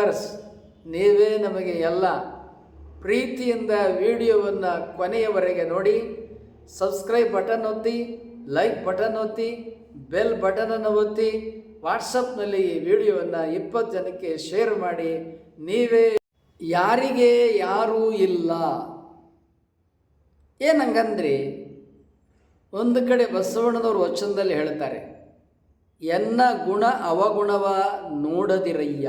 Subscribers ನೀವೇ ನಮಗೆ ಎಲ್ಲ. ಪ್ರೀತಿಯಿಂದ ವಿಡಿಯೋವನ್ನು ಕೊನೆಯವರೆಗೆ ನೋಡಿ. ಸಬ್ಸ್ಕ್ರೈಬ್ ಬಟನ್ ಒತ್ತಿ, ಲೈಕ್ ಬಟನ್ ಒತ್ತಿ, ಬೆಲ್ ಬಟನನ್ನು ಒತ್ತಿ. ವಾಟ್ಸಪ್ನಲ್ಲಿ ಈ ವಿಡಿಯೋವನ್ನು 20 ಜನಕ್ಕೆ ಶೇರ್ ಮಾಡಿ. ನೀವೇ ಯಾರಿಗೆ ಯಾರೂ ಇಲ್ಲ ಏನಂಗಂದ್ರಿ, ಒಂದು ಕಡೆ ಬಸವಣ್ಣನವರು ವಚನದಲ್ಲಿ ಹೇಳ್ತಾರೆ, ಎನ್ನ ಗುಣ ಅವಗುಣವ ನೋಡದಿರಯ್ಯ.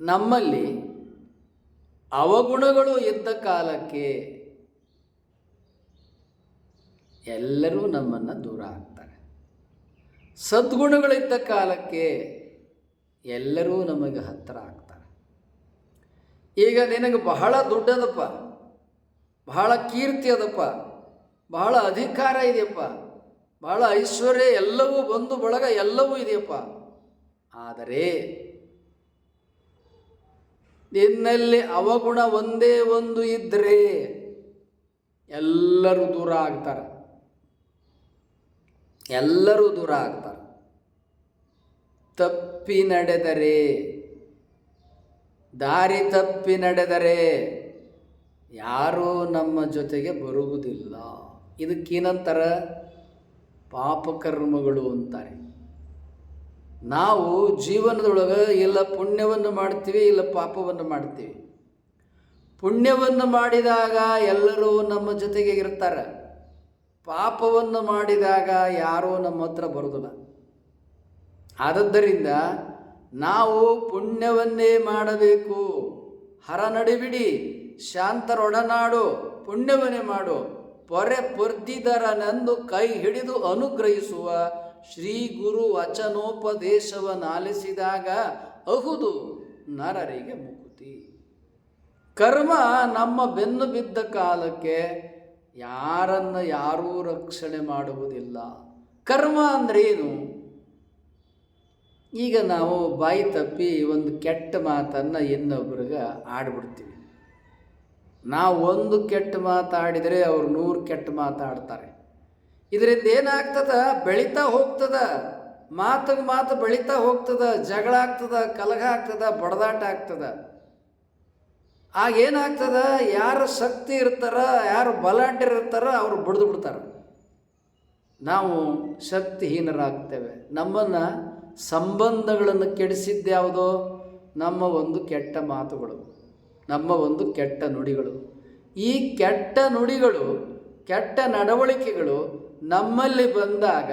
ನಮ್ಮಲ್ಲಿ ಅವಗುಣಗಳು ಇದ್ದ ಕಾಲಕ್ಕೆ ಎಲ್ಲರೂ ನಮ್ಮನ್ನು ದೂರ ಆಗ್ತಾರೆ. ಸದ್ಗುಣಗಳಿದ್ದ ಕಾಲಕ್ಕೆ ಎಲ್ಲರೂ ನಮಗೆ ಹತ್ತಿರ ಆಗ್ತಾರೆ. ಈಗ ನಿನಗೆ ಬಹಳ ದುಡ್ಡದಪ್ಪ, ಬಹಳ ಕೀರ್ತಿ ಅದಪ್ಪ, ಬಹಳ ಅಧಿಕಾರ ಇದೆಯಪ್ಪ, ಬಹಳ ಐಶ್ವರ್ಯ, ಎಲ್ಲವೂ ಬಂಧು ಬಳಗ ಎಲ್ಲವೂ ಇದೆಯಪ್ಪ. ಆದರೆ ನಿನ್ನಲ್ಲಿ ಅವಗುಣ ಒಂದೇ ಒಂದು ಇದ್ದರೆ ಎಲ್ಲರೂ ದೂರ ಆಗ್ತಾರೆ. ಎಲ್ಲರೂ ದೂರ ಆಗ್ತಾರೆ. ತಪ್ಪಿ ನಡೆದರೆ, ದಾರಿ ತಪ್ಪಿ ನಡೆದರೆ ಯಾರೂ ನಮ್ಮ ಜೊತೆಗೆ ಬರುವುದಿಲ್ಲ. ಇದಕ್ಕೇನಂತಾರ? ಪಾಪಕರ್ಮಗಳು ಅಂತಾರೆ. ನಾವು ಜೀವನದೊಳಗೆ ಇಲ್ಲ ಪುಣ್ಯವನ್ನು ಮಾಡ್ತೀವಿ, ಇಲ್ಲ ಪಾಪವನ್ನು ಮಾಡ್ತೀವಿ. ಪುಣ್ಯವನ್ನು ಮಾಡಿದಾಗ ಎಲ್ಲರೂ ನಮ್ಮ ಜೊತೆಗೆ ಇರ್ತಾರೆ. ಪಾಪವನ್ನು ಮಾಡಿದಾಗ ಯಾರೂ ನಮ್ಮ ಹತ್ರ ಬರೋದಿಲ್ಲ. ಆದದ್ದರಿಂದ ನಾವು ಪುಣ್ಯವನ್ನೇ ಮಾಡಬೇಕು. ಹರ ನಡಿಬಿಡಿ, ಶಾಂತರೊಡನಾಡು, ಪುಣ್ಯವನ್ನೇ ಮಾಡು. ಪೊರೆ ಪೊರ್ದಿದರನೆಂದು ಕೈ ಹಿಡಿದು ಅನುಗ್ರಹಿಸುವ ಶ್ರೀ ಗುರು ವಚನೋಪದೇಶವನ್ನಾಲಿಸಿದಾಗ ಅಹುದು ನರರಿಗೆ ಮುಕುತಿ. ಕರ್ಮ ನಮ್ಮ ಬೆನ್ನು ಬಿದ್ದ ಕಾಲಕ್ಕೆ ಯಾರನ್ನು ಯಾರೂ ರಕ್ಷಣೆ ಮಾಡುವುದಿಲ್ಲ. ಕರ್ಮ ಅಂದ್ರೇನು? ಈಗ ನಾವು ಬಾಯಿ ತಪ್ಪಿ ಒಂದು ಕೆಟ್ಟ ಮಾತನ್ನು ಇನ್ನೊಬ್ರಿಗೆ ಆಡ್ಬಿಡ್ತೀವಿ. ನಾವು ಒಂದು ಕೆಟ್ಟ ಮಾತಾಡಿದರೆ ಅವರು 100 ಕೆಟ್ಟ ಮಾತಾಡ್ತಾರೆ. ಇದರಿಂದ ಏನಾಗ್ತದ? ಬೆಳೀತಾ ಹೋಗ್ತದ, ಮಾತಿಗೆ ಮಾತು ಬೆಳೀತಾ ಹೋಗ್ತದ, ಜಗಳ ಆಗ್ತದ, ಕಲಹ ಆಗ್ತದ, ಬಡದಾಟ ಆಗ್ತದ. ಆಗೇನಾಗ್ತದ? ಯಾರು ಶಕ್ತಿ ಇರ್ತಾರ, ಯಾರು ಬಲಾಢ್ಯರಿರ್ತಾರ ಅವರು ಬಡಿದು ಬಿಡ್ತಾರೆ. ನಾವು ಶಕ್ತಿಹೀನರಾಗ್ತೇವೆ. ನಮ್ಮನ್ನು ಸಂಬಂಧಗಳನ್ನು ಕೆಡಿಸಿದ್ದ್ಯಾವುದೋ? ನಮ್ಮ ಒಂದು ಕೆಟ್ಟ ಮಾತುಗಳು, ನಮ್ಮ ಒಂದು ಕೆಟ್ಟ ನುಡಿಗಳು. ಈ ಕೆಟ್ಟ ನುಡಿಗಳು, ಕೆಟ್ಟ ನಡವಳಿಕೆಗಳು ನಮ್ಮಲ್ಲಿ ಬಂದಾಗ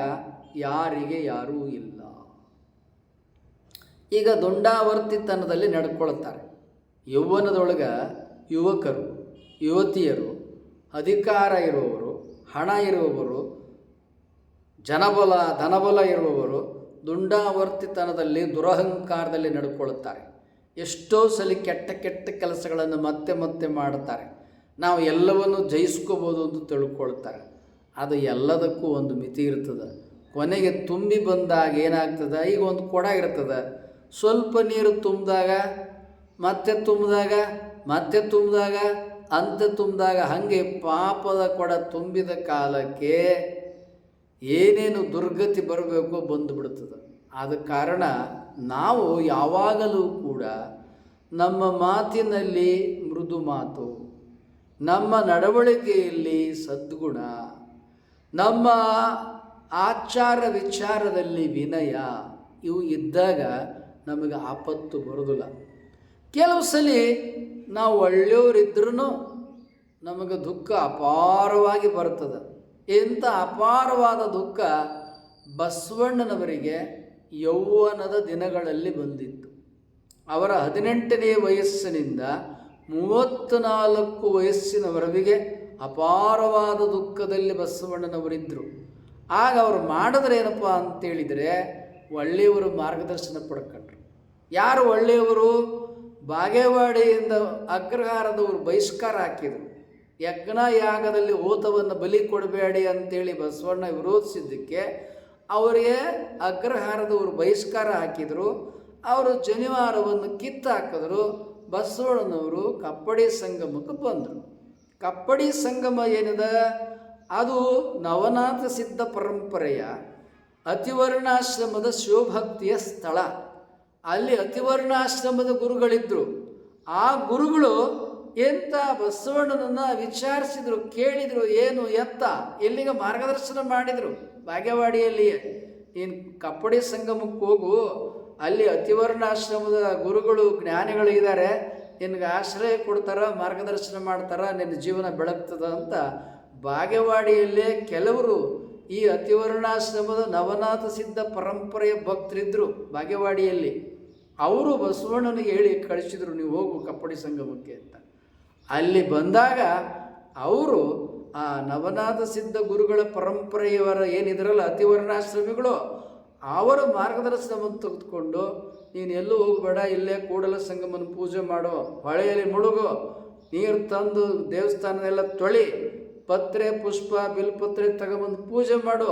ಯಾರಿಗೆ ಯಾರೂ ಇಲ್ಲ. ಈಗ ದುಂಡಾವರ್ತಿತನದಲ್ಲಿ ನಡ್ಕೊಳ್ತಾರೆ. ಯೌವನದೊಳಗೆ ಯುವಕರು, ಯುವತಿಯರು, ಅಧಿಕಾರ ಇರುವವರು, ಹಣ ಇರುವವರು, ಜನಬಲ ಧನಬಲ ಇರುವವರು ದುಂಡಾವರ್ತಿತನದಲ್ಲಿ ದುರಹಂಕಾರದಲ್ಲಿ ನಡ್ಕೊಳ್ತಾರೆ. ಎಷ್ಟೋ ಸಲ ಕೆಟ್ಟ ಕೆಟ್ಟ ಕೆಲಸಗಳನ್ನು ಮತ್ತೆ ಮತ್ತೆ ಮಾಡುತ್ತಾರೆ. ನಾವು ಎಲ್ಲವನ್ನು ಜಯಿಸ್ಕೋಬೋದು ಅಂತ ತಿಳ್ಕೊಳ್ತಾರೆ. ಅದು ಎಲ್ಲದಕ್ಕೂ ಒಂದು ಮಿತಿ ಇರ್ತದೆ. ಕೊನೆಗೆ ತುಂಬಿ ಬಂದಾಗ ಏನಾಗ್ತದೆ? ಈಗ ಒಂದು ಕೊಡ ಇರ್ತದೆ, ಸ್ವಲ್ಪ ನೀರು ತುಂಬಿದಾಗ ಮತ್ತೆ ತುಂಬಿದಾಗ ಮತ್ತೆ ತುಂಬಿದಾಗ ಅಂತೆ ತುಂಬಿದಾಗ, ಹಾಗೆ ಪಾಪದ ಕೊಡ ತುಂಬಿದ ಕಾಲಕ್ಕೆ ಏನೇನು ದುರ್ಗತಿ ಬರಬೇಕೋ ಬಂದು ಬಿಡ್ತದೆ. ಆದ ಕಾರಣ ನಾವು ಯಾವಾಗಲೂ ಕೂಡ ನಮ್ಮ ಮಾತಿನಲ್ಲಿ ಮೃದು ಮಾತು, ನಮ್ಮ ನಡವಳಿಕೆಯಲ್ಲಿ ಸದ್ಗುಣ, ನಮ್ಮ ಆಚಾರ ವಿಚಾರದಲ್ಲಿ ವಿನಯ, ಇವು ಇದ್ದಾಗ ನಮಗೆ ಆಪತ್ತು ಬರೋದಿಲ್ಲ. ಕೆಲವು ಸಲ ನಾವು ಒಳ್ಳೆಯವರಿದ್ರೂ ನಮಗೆ ದುಃಖ ಅಪಾರವಾಗಿ ಬರ್ತದೆ. ಇಂಥ ಅಪಾರವಾದ ದುಃಖ ಬಸವಣ್ಣನವರಿಗೆ ಯೌವನದ ದಿನಗಳಲ್ಲಿ ಬಂದಿತ್ತು. ಅವರ 18ನೇ ವಯಸ್ಸಿನಿಂದ 34 ವಯಸ್ಸಿನವರೆಗೆ ಅಪಾರವಾದ ದುಃಖದಲ್ಲಿ ಬಸವಣ್ಣನವರಿದ್ದರು. ಆಗ ಅವರು ಮಾಡಿದ್ರೆ ಏನಪ್ಪ ಅಂತೇಳಿದರೆ, ಒಳ್ಳೆಯವರು ಮಾರ್ಗದರ್ಶನ ಪಡ್ಕೊಂಡ್ರು. ಯಾರು ಒಳ್ಳೆಯವರು? ಬಾಗೇವಾಡಿಯಿಂದ ಅಗ್ರಹಾರದವರು ಬಹಿಷ್ಕಾರ ಹಾಕಿದರು. ಯಜ್ಞ ಯಾಗದಲ್ಲಿ ಹೋತವನ್ನು ಬಲಿ ಕೊಡಬೇಡಿ ಅಂತೇಳಿ ಬಸವಣ್ಣ ವಿರೋಧಿಸಿದ್ದಕ್ಕೆ ಅವರಿಗೆ ಅಗ್ರಹಾರದವರು ಬಹಿಷ್ಕಾರ ಹಾಕಿದರು. ಅವರು ಜನಿವಾರವನ್ನು ಕಿತ್ತು ಹಾಕಿದ್ರು. ಬಸವಣ್ಣನವರು ಕಪ್ಪಡಿ ಸಂಗಮಕ್ಕೆ ಬಂದರು. ಕಪ್ಪಡಿ ಸಂಗಮ ಏನಿದೆ, ಅದು ನವನಾಥ ಸಿದ್ಧ ಪರಂಪರೆಯ ಅತಿವರ್ಣಾಶ್ರಮದ ಶಿವಭಕ್ತಿಯ ಸ್ಥಳ. ಅಲ್ಲಿ ಅತಿವರ್ಣಾಶ್ರಮದ ಗುರುಗಳಿದ್ದರು. ಆ ಗುರುಗಳು ಎಂತ ಬಸವಣ್ಣನನ್ನು ವಿಚಾರಿಸಿದರು, ಕೇಳಿದರು, ಏನು ಎತ್ತ ಎಲ್ಲಿಗೆ ಮಾರ್ಗದರ್ಶನ ಮಾಡಿದರು. ಬಾಗೇವಾಡಿಯಲ್ಲಿಯೇ ನೀನು ಕಪ್ಪಡಿ ಸಂಗಮಕ್ಕೆ ಹೋಗು, ಅಲ್ಲಿ ಅತಿವರ್ಣಾಶ್ರಮದ ಗುರುಗಳು ಜ್ಞಾನಿಗಳು ಇದ್ದಾರೆ, ನಿನಗೆ ಆಶ್ರಯ ಕೊಡ್ತಾರ, ಮಾರ್ಗದರ್ಶನ ಮಾಡ್ತಾರ, ನಿನ್ನ ಜೀವನ ಬೆಳಗ್ತದ ಅಂತ ಬಾಗೇವಾಡಿಯಲ್ಲೇ ಕೆಲವರು ಈ ಅತಿವರ್ಣಾಶ್ರಮದ ನವನಾಥ ಸಿದ್ಧ ಪರಂಪರೆಯ ಭಕ್ತರಿದ್ದರು ಬಾಗೇವಾಡಿಯಲ್ಲಿ. ಅವರು ಬಸವಣ್ಣನಿಗೆ ಹೇಳಿ ಕಳಿಸಿದರು, ನೀವು ಹೋಗು ಕಪ್ಪಡಿ ಸಂಗಮಕ್ಕೆ ಅಂತ. ಅಲ್ಲಿ ಬಂದಾಗ ಅವರು ಆ ನವನಾಥ ಸಿದ್ಧ ಗುರುಗಳ ಪರಂಪರೆಯವರ ಏನಿದ್ರಲ್ಲ ಅತಿವರ್ಣಾಶ್ರಮಿಗಳು, ಅವರ ಮಾರ್ಗದರ್ಶನವನ್ನು ತೆಗೆದುಕೊಂಡು ನೀನು ಎಲ್ಲೂ ಹೋಗಬೇಡ, ಇಲ್ಲೇ ಕೂಡಲ ಸಂಗಮನ ಪೂಜೆ ಮಾಡೋ, ಹೊಳೆಯಲ್ಲಿ ಮುಳುಗು, ನೀರು ತಂದು ದೇವಸ್ಥಾನದೆಲ್ಲ ತೊಳಿ, ಪತ್ರೆ ಪುಷ್ಪ ಬಿಲ್ಪತ್ರೆ ತಗೊಂಬಂದು ಪೂಜೆ ಮಾಡು,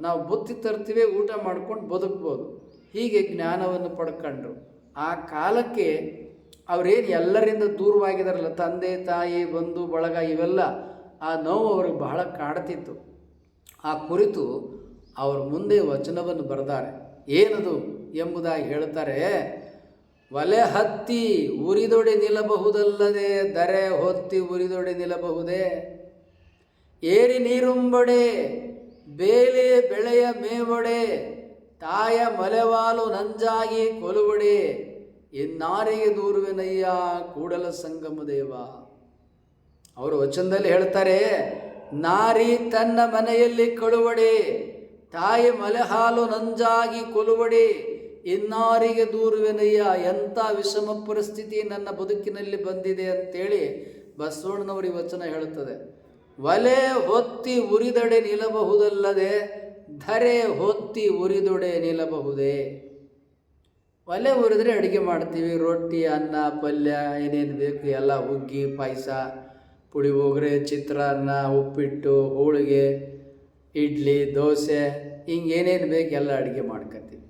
ನಾವು ಬುತ್ತಿ ತರ್ತೀವಿ, ಊಟ ಮಾಡ್ಕೊಂಡು ಬದುಕ್ಬೋದು. ಹೀಗೆ ಜ್ಞಾನವನ್ನು ಪಡ್ಕೊಂಡ್ರು. ಆ ಕಾಲಕ್ಕೆ ಅವರೇನು ಎಲ್ಲರಿಂದ ದೂರವಾಗಿದಾರಲ್ಲ, ತಂದೆ ತಾಯಿ ಬಂಧು ಬಳಗ ಇವೆಲ್ಲ, ಆ ನೋವು ಅವ್ರಿಗೆ ಬಹಳ ಕಾಡ್ತಿತ್ತು. ಆ ಕುರಿತು ಅವರು ಮುಂದೆ ವಚನವನ್ನು ಬರೆದಾರೆ. ಏನದು ಎಂಬುದಾಗಿ ಹೇಳ್ತಾರೆ, ಒಲೆ ಹತ್ತಿ ಉರಿದೊಡೆ ನಿಲ್ಲಬಹುದಲ್ಲದೆ ದರೆ ಹೊತ್ತಿ ಉರಿದೊಡೆ ನಿಲ್ಲಬಹುದೇ, ಏರಿ ನೀರುಂಬಡೆ ಬೇಲೆ ಬೆಳೆಯ ಮೇವಡೆ, ತಾಯ ಮಲೆವಾಲು ನಂಜಾಗಿ ಕೊಲುವಡೆ, ಇನ್ನಾರಿಗೆ ದೂರುವೆನಯ್ಯ ಕೂಡಲ ಸಂಗಮ ದೇವ. ಅವರು ವಚನದಲ್ಲಿ ಹೇಳ್ತಾರೆ, ನಾರಿ ತನ್ನ ಮನೆಯಲ್ಲಿ ಕಳುವಡೆ, ತಾಯಿ ಮಲೆಹಾಲು ನಂಜಾಗಿ ಕೊಲುವಡೆ, ಇನ್ನಾರಿಗೆ ದೂರುವೆನಯ್ಯ. ಎಂಥ ವಿಷಮ ಪರಿಸ್ಥಿತಿ ನನ್ನ ಬದುಕಿನಲ್ಲಿ ಬಂದಿದೆ ಅಂತೇಳಿ ಬಸವಣ್ಣನವರು ಈ ವಚನ ಹೇಳುತ್ತದೆ. ಒಲೆ ಹೊತ್ತಿ ಉರಿದೊಡೆ ನಿಲ್ಲಬಹುದಲ್ಲದೆ ಧರೆ ಹೊತ್ತಿ ಉರಿದೊಡೆ ನಿಲ್ಲಬಹುದೇ. ಒಲೆ ಉರಿದ್ರೆ ಅಡುಗೆ ಮಾಡ್ತೀವಿ, ರೊಟ್ಟಿ ಅನ್ನ ಪಲ್ಯ ಏನೇನು ಬೇಕು ಎಲ್ಲ, ಹುಗ್ಗಿ ಪಾಯಸ, ಪುಳಿಯೋಗರೆ, ಚಿತ್ರಾನ್ನ, ಉಪ್ಪಿಟ್ಟು, ಹೋಳಿಗೆ, ಇಡ್ಲಿ, ದೋಸೆ, ಹಿಂಗೆ ಏನೇನು ಬೇಕು ಎಲ್ಲ ಅಡುಗೆ ಮಾಡ್ಕೊತೀವಿ.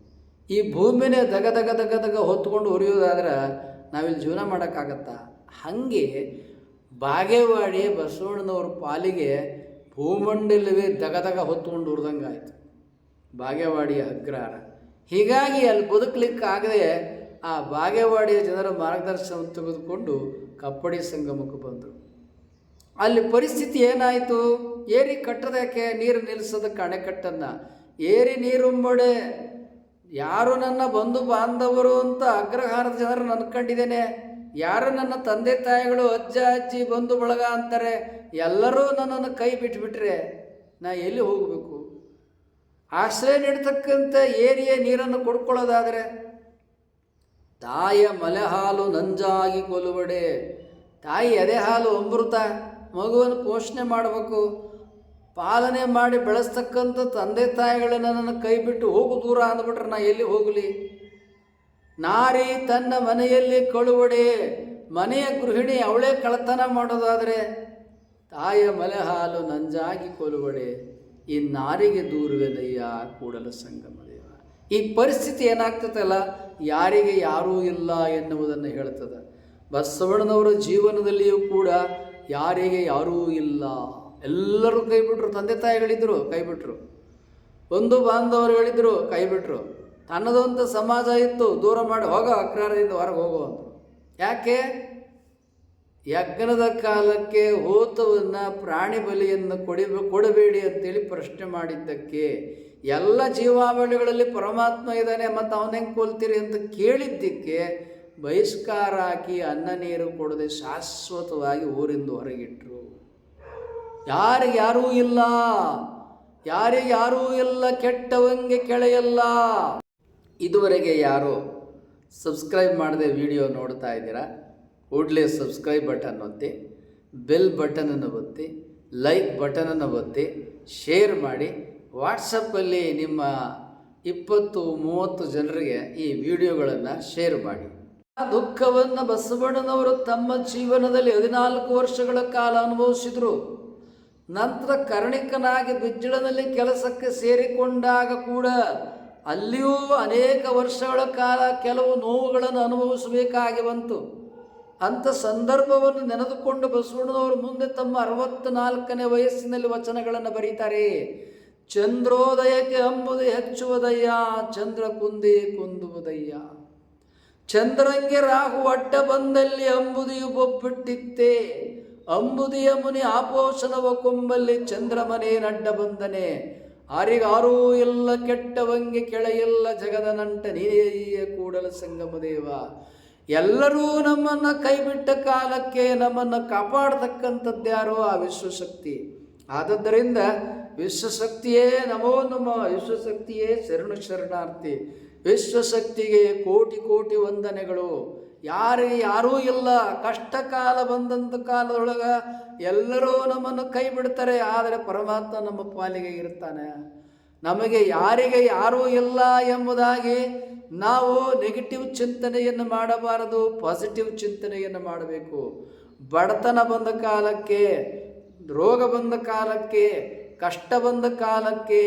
ಈ ಭೂಮಿನೇ ದಗ ದಗ ದಗ ದಗ ಹೊತ್ಕೊಂಡು ಉರಿಯೋದಾದ್ರೆ ನಾವಿಲ್ಲಿ ಜೀವನ ಮಾಡೋಕ್ಕಾಗತ್ತಾ? ಹಾಗೆ ಬಾಗೇವಾಡಿ ಬಸವಣ್ಣನವ್ರ ಪಾಲಿಗೆ ಭೂಮಂಡಲವೇ ದಗದಗ ಹೊತ್ಕೊಂಡು ಉರಿದಂಗೆ ಆಯಿತು ಬಾಗೇವಾಡಿಯ ಅಗ್ರಹಾರ. ಹೀಗಾಗಿ ಅಲ್ಲಿ ಬದುಕಲಿಕ್ಕಾಗದೆ ಆ ಬಾಗೇವಾಡಿಯ ಜನರ ಮಾರ್ಗದರ್ಶನ ತೆಗೆದುಕೊಂಡು ಕಪ್ಪಡಿ ಸಂಗಮಕ್ಕೆ ಬಂದರು. ಅಲ್ಲಿ ಪರಿಸ್ಥಿತಿ ಏನಾಯಿತು? ಏರಿ ಕಟ್ಟೋದಕ್ಕೆ ನೀರು ನಿಲ್ಲಿಸೋದಕ್ಕೆ ಅಣೆಕಟ್ಟನ್ನು ಏರಿ ನೀರುಂಬಡೆ, ಯಾರು ನನ್ನ ಬಂಧು ಬಾಂಧವರು ಅಂತ ಅಗ್ರಹಾರದ ಜನರನ್ನು ಅನ್ಕೊಂಡಿದ್ದೇನೆ, ಯಾರು ನನ್ನ ತಂದೆ ತಾಯಿಗಳು ಅಜ್ಜ ಅಜ್ಜಿ ಬಂಧು ಬಳಗ ಅಂತಾರೆ, ಎಲ್ಲರೂ ನನ್ನನ್ನು ಕೈ ಬಿಟ್ಟುಬಿಟ್ರೆ ನಾ ಎಲ್ಲಿ ಹೋಗಬೇಕು? ಆಶ್ರಯ ನೀಡ್ತಕ್ಕಂಥ ಏರಿಯ ನೀರನ್ನು ಕೊಡ್ಕೊಳ್ಳೋದಾದರೆ ತಾಯ ಮಲೆ ಹಾಲು ನಂಜಾಗಿ ಕೊಲುವಡೆ, ತಾಯಿ ಎದೆ ಹಾಲು ಅಮೃತ, ಮಗುವನ್ನು ಪೋಷಣೆ ಮಾಡಬೇಕು, ಪಾಲನೆ ಮಾಡಿ ಬೆಳೆಸ್ತಕ್ಕಂಥ ತಂದೆ ತಾಯಿಗಳನ್ನ ನನ್ನನ್ನು ಕೈ ಬಿಟ್ಟು ಹೋಗು ದೂರ ಅಂದ್ಬಿಟ್ರೆ ನಾ ಎಲ್ಲಿ ಹೋಗಲಿ? ನಾರಿ ತನ್ನ ಮನೆಯಲ್ಲಿ ಕಳುವಡೆ, ಮನೆಯ ಗೃಹಿಣಿ ಅವಳೇ ಕಳತನ ಮಾಡೋದಾದರೆ ತಾಯ ಮಲೆ ಹಾಲು ನಂಜಾಗಿ ಕೊಲುವಡೆ, ಈ ನಾರಿಗೆ ದೂರುವೆನಯ್ಯ ಕೂಡಲ ಸಂಗಮ ದೇವ. ಈ ಪರಿಸ್ಥಿತಿ ಏನಾಗ್ತದಲ್ಲ, ಯಾರಿಗೆ ಯಾರೂ ಇಲ್ಲ ಎನ್ನುವುದನ್ನು ಹೇಳ್ತದೆ. ಬಸವಣ್ಣನವರ ಜೀವನದಲ್ಲಿಯೂ ಕೂಡ ಯಾರಿಗೆ ಯಾರೂ ಇಲ್ಲ, ಎಲ್ಲರೂ ಕೈ ಬಿಟ್ಟರು. ತಂದೆ ತಾಯಿಗಳಿದ್ದರು, ಕೈ ಬಿಟ್ಟರು. ಬಂಧು ಬಾಂಧವರುಗಳಿದ್ದರು, ಕೈ ಬಿಟ್ಟರು. ತನ್ನದಂಥ ಸಮಾಜ ಇತ್ತು, ದೂರ ಮಾಡಿ ಹೋಗೋ, ಅಕ್ರಾರದಿಂದ ಹೊರಗೆ ಹೋಗೋ ಅಂತ. ಯಾಕೆ? ಯಜ್ಞದ ಕಾಲಕ್ಕೆ ಹೋತವನ್ನು ಪ್ರಾಣಿ ಬಲಿಯನ್ನು ಕೊಡಬೇಡಿ ಅಂತೇಳಿ ಪ್ರಶ್ನೆ ಮಾಡಿದ್ದಕ್ಕೆ, ಎಲ್ಲ ಜೀವಾವಳಿಗಳಲ್ಲಿ ಪರಮಾತ್ಮ ಇದ್ದಾನೆ ಮತ್ತು ಅವನ ಹೆಂಗೆ ಕೊಲ್ತೀರಿ ಅಂತ ಕೇಳಿದ್ದಕ್ಕೆ ಬಹಿಷ್ಕಾರ ಹಾಕಿ ಅನ್ನ ನೀರು ಕೊಡದೆ ಶಾಶ್ವತವಾಗಿ ಊರಿಂದ ಹೊರಗಿಟ್ರು. ಯಾರಿಗ್ಯಾರೂ ಇಲ್ಲ, ಯಾರಿಗ್ಯಾರೂ ಇಲ್ಲ, ಕೆಟ್ಟವಂಗೆ ಕೆಳೆಯಲ್ಲ. ಇದುವರೆಗೆ ಯಾರು ಸಬ್ಸ್ಕ್ರೈಬ್ ಮಾಡದೆ ವಿಡಿಯೋ ನೋಡ್ತಾ ಇದ್ದೀರಾ, ಕೂಡಲೇ ಸಬ್ಸ್ಕ್ರೈಬ್ ಬಟನ್ ಒತ್ತಿ, ಬೆಲ್ ಬಟನನ್ನು ಒತ್ತಿ, ಲೈಕ್ ಬಟನನ್ನು ಒತ್ತಿ, ಶೇರ್ ಮಾಡಿ. ವಾಟ್ಸಪ್ಪಲ್ಲಿ ನಿಮ್ಮ 20-30 ಜನರಿಗೆ ಈ ವಿಡಿಯೋಗಳನ್ನು ಶೇರ್ ಮಾಡಿ. ಆ ದುಃಖವನ್ನು ಬಸವಣ್ಣನವರು ತಮ್ಮ ಜೀವನದಲ್ಲಿ 14 ವರ್ಷಗಳ ಕಾಲ ಅನುಭವಿಸಿದರು. ನಂತರ ಕರ್ಣಿಕನಾಗಿ ಬಿಜ್ಜಳನಲ್ಲಿ ಕೆಲಸಕ್ಕೆ ಸೇರಿಕೊಂಡಾಗ ಕೂಡ ಅಲ್ಲಿಯೂ ಅನೇಕ ವರ್ಷಗಳ ಕಾಲ ಕೆಲವು ನೋವುಗಳನ್ನು ಅನುಭವಿಸಬೇಕಾಗಿ ಬಂತು. ಅಂಥ ಸಂದರ್ಭವನ್ನು ನೆನೆದುಕೊಂಡು ಬಸವಣ್ಣನವರು ಮುಂದೆ ತಮ್ಮ 64ನೇ ವಯಸ್ಸಿನಲ್ಲಿ ವಚನಗಳನ್ನು ಬರೀತಾರೆ. ಚಂದ್ರೋದಯಕ್ಕೆ ಅಂಬುದು ಹೆಚ್ಚುವುದಯ್ಯ, ಚಂದ್ರ ಕುಂದಿ ಕುಂದುವುದಯ್ಯ. ಚಂದ್ರಂಗೆ ರಾಹು ಅಡ್ಡ ಬಂದಲ್ಲಿ ಅಂಬುದಿಯು ಬೊಬ್ಬಿಟ್ಟಿತ್ತೆ. ಅಂಬುದಿಯ ಮುನಿ ಆಪೋಷಣವ ಕೊಂಬಲ್ಲಿ ಚಂದ್ರಮನೇನಡ್ಡ ಬಂದನೆ. ಆರಿಗಾರೂ ಎಲ್ಲ ಕೆಟ್ಟವಂಗೆ ಕೆಳೆಯಲ್ಲ ಜಗದ ನಂಟ ನೀನೇ ಕೂಡಲ ಸಂಗಮದೇವ. ಎಲ್ಲರೂ ನಮ್ಮನ್ನು ಕೈಬಿಟ್ಟ ಕಾಲಕ್ಕೆ ನಮ್ಮನ್ನು ಕಾಪಾಡತಕ್ಕಂಥದ್ದ್ಯಾರೋ ಆ ವಿಶ್ವಶಕ್ತಿ. ಆದದ್ದರಿಂದ ವಿಶ್ವಶಕ್ತಿಯೇ ನಮೋ ನಮ, ವಿಶ್ವಶಕ್ತಿಯೇ ಶರಣು ಶರಣಾರ್ಥಿ. ವಿಶ್ವಶಕ್ತಿಗೆ ಕೋಟಿ ಕೋಟಿ ವಂದನೆಗಳು. ಯಾರಿಗೆ ಯಾರೂ ಇಲ್ಲ, ಕಷ್ಟ ಕಾಲ ಬಂದಂಥ ಕಾಲದೊಳಗೆ ಎಲ್ಲರೂ ನಮ್ಮನ್ನು ಕೈ ಬಿಡ್ತಾರೆ, ಆದರೆ ಪರಮಾತ್ಮ ನಮ್ಮ ಪಾಲಿಗೆ ಇರ್ತಾನೆ. ನಮಗೆ ಯಾರಿಗೆ ಯಾರೂ ಇಲ್ಲ ಎಂಬುದಾಗಿ ನಾವು ನೆಗೆಟಿವ್ ಚಿಂತನೆಯನ್ನು ಮಾಡಬಾರದು, ಪಾಸಿಟಿವ್ ಚಿಂತನೆಯನ್ನು ಮಾಡಬೇಕು. ಬಡತನ ಬಂದ ಕಾಲಕ್ಕೆ, ರೋಗ ಬಂದ ಕಾಲಕ್ಕೆ, ಕಷ್ಟ ಬಂದ ಕಾಲಕ್ಕೆ,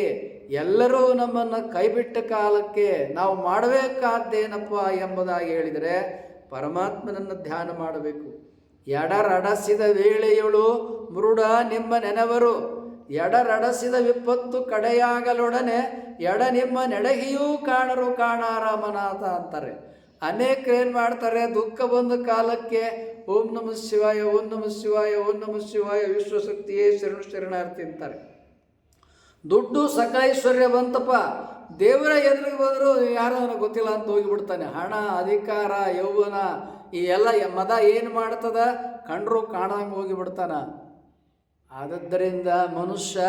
ಎಲ್ಲರೂ ನಮ್ಮನ್ನು ಕೈಬಿಟ್ಟ ಕಾಲಕ್ಕೆ ನಾವು ಮಾಡಬೇಕಾದ್ದೇನಪ್ಪ ಎಂಬುದಾಗಿ ಹೇಳಿದರೆ ಪರಮಾತ್ಮನನ್ನು ಧ್ಯಾನ ಮಾಡಬೇಕು. ಎಡರಡಸಿದ ವೇಳೆಯಳು ಮೃಡ ನಿಮ್ಮ ನೆನವರು, ಎಡರಡಸಿದ ವಿಪತ್ತು ಕಡೆಯಾಗಲೊಡನೆ ಎಡ ನಿಮ್ಮ ನೆಡಹಿಯೂ ಕಾಣರು ಕಾಣಾರಾಮನಾಥ ಅಂತಾರೆ. ಅನೇಕರು ಏನು ಮಾಡ್ತಾರೆ, ದುಃಖ ಬಂದ ಕಾಲಕ್ಕೆ ಓಂ ನಮಃ ಶಿವಾಯ, ಓಂ ನಮಃ ಶಿವಾಯ, ಓಂ ನಮಃ ಶಿವಾಯ, ವಿಶ್ವಶಕ್ತಿಯೇ ಶರಣು ಶರಣಾರ್ಥಿ ಅಂತಾರೆ. ದುಡ್ಡು ಸಕಲೈಶ್ವರ್ಯ ಬಂತಪ್ಪ, ದೇವರ ಎದುರಿಗೆ ಬಂದರೂ ಯಾರೋ ನನಗೆ ಗೊತ್ತಿಲ್ಲ ಅಂತ ಹೋಗಿಬಿಡ್ತಾನೆ. ಹಣ, ಅಧಿಕಾರ, ಯೌವನ ಈ ಎಲ್ಲ ಮದ ಏನು ಮಾಡ್ತದ, ಕಂಡ್ರು ಕಾಣಂಗೆ ಹೋಗಿಬಿಡ್ತಾನ. ಆದದ್ದರಿಂದ ಮನುಷ್ಯ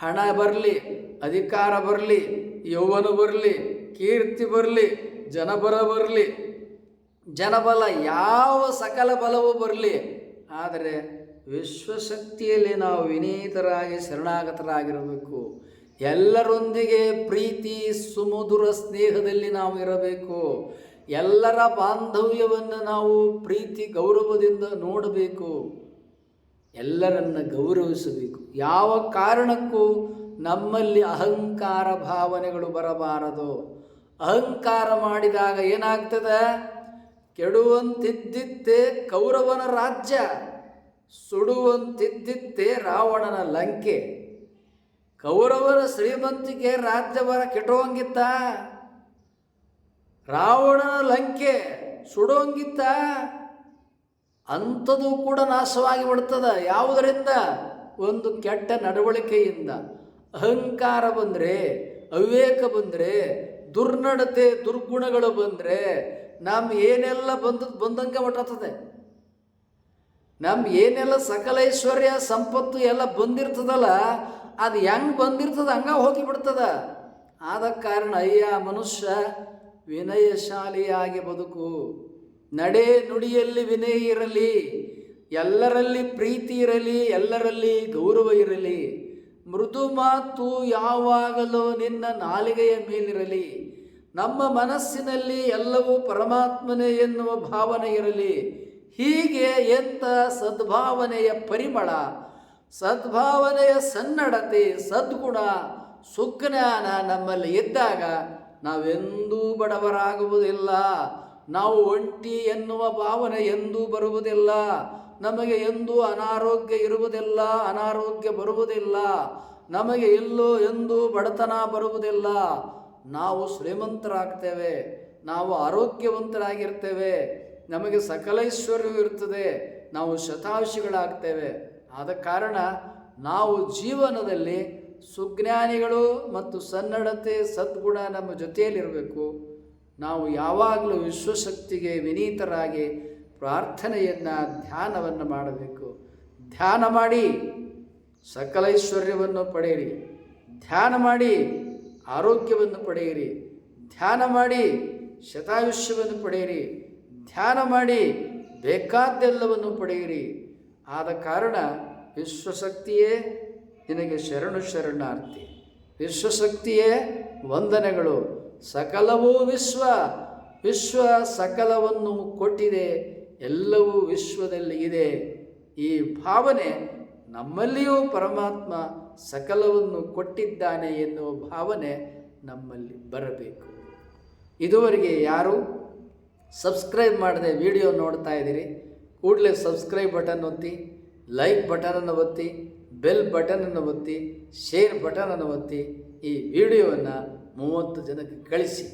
ಹಣ ಬರಲಿ, ಅಧಿಕಾರ ಬರಲಿ, ಯೌವನ ಬರಲಿ, ಕೀರ್ತಿ ಬರಲಿ, ಜನಬಲ ಬರಲಿ, ಜನಬಲ ಯಾವ ಸಕಲ ಬಲವೂ ಬರಲಿ, ಆದರೆ ವಿಶ್ವಶಕ್ತಿಯಲ್ಲಿ ನಾವು ವಿನೀತರಾಗಿ ಶರಣಾಗತರಾಗಿರಬೇಕು. ಎಲ್ಲರೊಂದಿಗೆ ಪ್ರೀತಿ ಸುಮಧುರ ಸ್ನೇಹದಲ್ಲಿ ನಾವು ಇರಬೇಕು. ಎಲ್ಲರ ಬಾಂಧವ್ಯವನ್ನು ನಾವು ಪ್ರೀತಿ ಗೌರವದಿಂದ ನೋಡಬೇಕು. ಎಲ್ಲರನ್ನು ಗೌರವಿಸಬೇಕು. ಯಾವ ಕಾರಣಕ್ಕೂ ನಮ್ಮಲ್ಲಿ ಅಹಂಕಾರ ಭಾವನೆಗಳು ಬರಬಾರದು. ಅಹಂಕಾರ ಮಾಡಿದಾಗ ಏನಾಗ್ತದೆ, ಕೆಡುವಂತಿದ್ದಿತ್ತೆ ಕೌರವನ ರಾಜ್ಯ, ಸುಡುವಂತಿದ್ದಿತ್ತೆ ರಾವಣನ ಲಂಕೆ. ಕೌರವನ ಶ್ರೀಮಂತಿಕೆ ರಾಜ್ಯವರ ಕೆಟ್ಟೋಂಗಿತ್ತ, ರಾವಣನ ಲಂಕೆ ಸುಡೋಂಗಿತ್ತ, ಅಂಥದ್ದು ಕೂಡ ನಾಶವಾಗಿ ಬಿಡ್ತದ. ಯಾವುದರಿಂದ? ಒಂದು ಕೆಟ್ಟ ನಡವಳಿಕೆಯಿಂದ. ಅಹಂಕಾರ ಬಂದರೆ, ಅವಿವೇಕ ಬಂದರೆ, ದುರ್ನಡತೆ ದುರ್ಗುಣಗಳು ಬಂದರೆ ನಮ್ಮ ಏನೆಲ್ಲ ಬಂದಂಗೆ ಹೊಟ್ಟತ್ತದೆ. ನಮ್ಮ ಏನೆಲ್ಲ ಸಕಲೈಶ್ವರ್ಯ ಸಂಪತ್ತು ಎಲ್ಲ ಬಂದಿರ್ತದಲ್ಲ, ಅದು ಹೆಂಗೆ ಬಂದಿರ್ತದ ಹಂಗೆ ಹೋಗಿಬಿಡ್ತದ. ಆದ ಕಾರಣ ಅಯ್ಯ ಮನುಷ್ಯ ವಿನಯಶಾಲಿಯಾಗಿ ಬದುಕು. ನಡೆ ನುಡಿಯಲ್ಲಿ ವಿನಯ ಇರಲಿ, ಎಲ್ಲರಲ್ಲಿ ಪ್ರೀತಿ ಇರಲಿ, ಎಲ್ಲರಲ್ಲಿ ಗೌರವ ಇರಲಿ. ಮೃದು ಮಾತು ಯಾವಾಗಲೂ ನಿನ್ನ ನಾಲಿಗೆಯ ಮೇಲಿರಲಿ. ನಮ್ಮ ಮನಸ್ಸಿನಲ್ಲಿ ಎಲ್ಲವೂ ಪರಮಾತ್ಮನೇ ಎನ್ನುವ ಭಾವನೆ ಇರಲಿ. ಹೀಗೆ ಎಂಥ ಸದ್ಭಾವನೆಯ ಪರಿಮಳ, ಸದ್ಭಾವನೆಯ ಸನ್ನಡತೆ, ಸದ್ಗುಣ, ಸುಜ್ಞಾನ ನಮ್ಮಲ್ಲಿ ಇದ್ದಾಗ ನಾವೆಂದೂ ಬಡವರಾಗುವುದಿಲ್ಲ. ನಾವು ಒಂಟಿ ಎನ್ನುವ ಭಾವನೆ ಎಂದೂ ಬರುವುದಿಲ್ಲ. ನಮಗೆ ಎಂದೂ ಅನಾರೋಗ್ಯ ಇರುವುದಿಲ್ಲ, ಅನಾರೋಗ್ಯ ಬರುವುದಿಲ್ಲ. ನಮಗೆ ಎಲ್ಲೋ ಎಂದೂ ಬಡತನ ಬರುವುದಿಲ್ಲ. ನಾವು ಶ್ರೀಮಂತರಾಗ್ತೇವೆ, ನಾವು ಆರೋಗ್ಯವಂತರಾಗಿರ್ತೇವೆ, ನಮಗೆ ಸಕಲೈಶ್ವರ್ಯವೂ ಇರ್ತದೆ, ನಾವು ಶತಾಯುಷಿಗಳಾಗ್ತೇವೆ. ಆದ ಕಾರಣ ನಾವು ಜೀವನದಲ್ಲಿ ಸುಜ್ಞಾನಿಗಳು ಮತ್ತು ಸನ್ನಡತೆ ಸದ್ಗುಣ ನಮ್ಮ ಜೊತೆಯಲ್ಲಿರಬೇಕು. ನಾವು ಯಾವಾಗಲೂ ವಿಶ್ವಶಕ್ತಿಗೆ ವಿನೀತರಾಗಿ ಪ್ರಾರ್ಥನೆಯನ್ನು, ಧ್ಯಾನವನ್ನು ಮಾಡಬೇಕು. ಧ್ಯಾನ ಮಾಡಿ ಸಕಲೈಶ್ವರ್ಯವನ್ನು ಪಡೆಯಿರಿ, ಧ್ಯಾನ ಮಾಡಿ ಆರೋಗ್ಯವನ್ನು ಪಡೆಯಿರಿ, ಧ್ಯಾನ ಮಾಡಿ ಶತಾಯುಷ್ಯವನ್ನು ಪಡೆಯಿರಿ, ಧ್ಯಾನ ಮಾಡಿ ಬೇಕಾದ್ದೆಲ್ಲವನ್ನು ಪಡೆಯಿರಿ. ಆದ ಕಾರಣ ವಿಶ್ವಶಕ್ತಿಯೇ ನಿನಗೆ ಶರಣು ಶರಣಾರ್ಥಿ. ವಿಶ್ವಶಕ್ತಿಯೇ ವಂದನೆಗಳು. ಸಕಲವೂ ವಿಶ್ವ, ವಿಶ್ವ ಸಕಲವನ್ನು ಕೊಟ್ಟಿದೆ, ಎಲ್ಲವೂ ವಿಶ್ವದಲ್ಲಿ ಇದೆ. ಈ ಭಾವನೆ ನಮ್ಮಲ್ಲಿಯೂ ಪರಮಾತ್ಮ ಸಕಲವನ್ನು ಕೊಟ್ಟಿದ್ದಾನೆ ಎನ್ನುವ ಭಾವನೆ ನಮ್ಮಲ್ಲಿ ಬರಬೇಕು. ಇದುವರೆಗೆ ಯಾರು ಸಬ್ಸ್ಕ್ರೈಬ್ ಮಾಡದೆ ವಿಡಿಯೋ ನೋಡ್ತಾ ಇದ್ದೀರಿ, ಕೂಡಲೇ ಸಬ್ಸ್ಕ್ರೈಬ್ ಬಟನ್ ಒತ್ತಿ, ಲೈಕ್ ಬಟನನ್ನು ಒತ್ತಿ, ಬೆಲ್ ಬಟನನ್ನು ಒತ್ತಿ, ಶೇರ್ ಬಟನನ್ನು ಒತ್ತಿ ಈ ವಿಡಿಯೋವನ್ನು 30 ಜನಕ್ಕೆ ಕಳಿಸಿ.